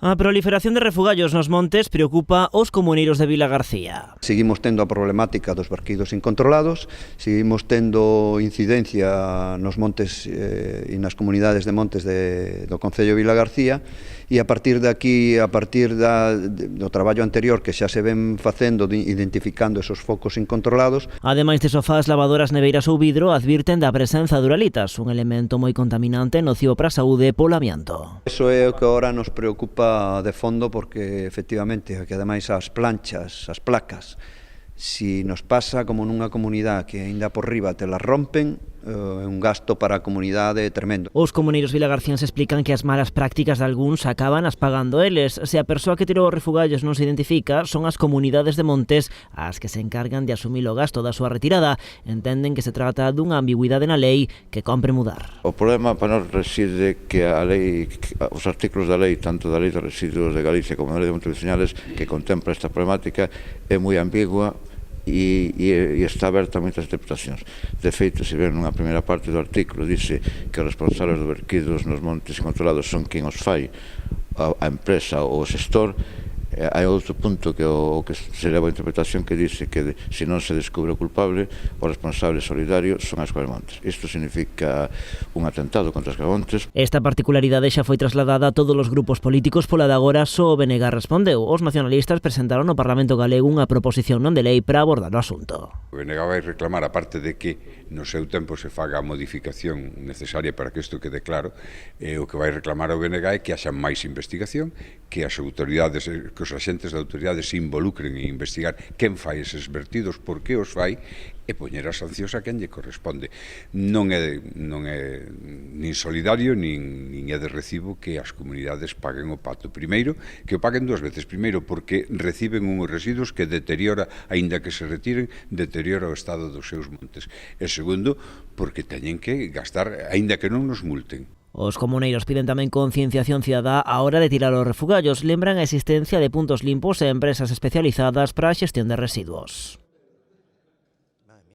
A proliferación de refugallos nos montes preocupa os comuneiros de Vilagarcía. Seguimos tendo a problemática dos verquidos incontrolados, seguimos tendo incidencia nos montes e nas comunidades de montes do Concello de Vilagarcía, e a partir de aquí, a partir do traballo anterior que xa se ven facendo identificando esos focos incontrolados. Ademais de sofás, lavadoras, neveiras ou vidro, advirten da presenza de uralitas, un elemento moi contaminante e nocivo para a saúde polo amianto. Eso é o que agora nos preocupa de fondo, porque efectivamente que ademais as planchas, as placas, si nos pasa como nunha comunidade que aínda por riba te las rompen, é un gasto para a comunidade tremendo. Os comuneiros vilagarciáns explican que as malas prácticas de algúns acaban as pagando eles. Se a persoa que tirou os refugallos non se identifica, son as comunidades de montes as que se encargan de asumir o gasto da súa retirada. Entenden que se trata dunha ambigüidade na lei que compre mudar. O problema para nós reside que a lei, os artículos da lei, tanto da Lei de Residuos de Galicia como da Lei de Montes Vecinales, que contempla esta problemática, é moi ambigua e está aberta a moitas interpretacións. De feito, se ven nunha primeira parte do artículo, dice que os responsables dos verquidos nos montes controlados son quen os fai, a empresa ou o xestor. Hai outro punto que se leva a interpretación que dice que se non se descubre o culpable, o responsable solidario son as Escuelmontes. Isto significa un atentado contra as Escuelmontes. Esta particularidade xa foi trasladada a todos os grupos políticos, pola de agora só o BNG respondeu. Os nacionalistas presentaron no Parlamento galego unha proposición non de lei para abordar o asunto. O BNG vai reclamar, a parte de que no seu tempo se faga a modificación necesaria para que isto quede claro, o que vai reclamar o BNG é que haxa máis investigación, que as autoridades, que os axentes de autoridades se involucren en investigar quen fai eses vertidos, por que os fai, e poñer as sancións a quen lle corresponde. Non é nin solidario, nin é de recibo que as comunidades paguen o pato. Primeiro, que o paguen dúas veces. Primeiro, porque reciben unhos residuos que deteriora, aínda que se retiren, deteriora o estado dos seus montes. E segundo, porque teñen que gastar, aínda que non nos multen. Os comuneiros piden tamén concienciación cidadá á hora de tirar os refugallos. Lembran a existencia de puntos limpos e empresas especializadas para a xestión de residuos.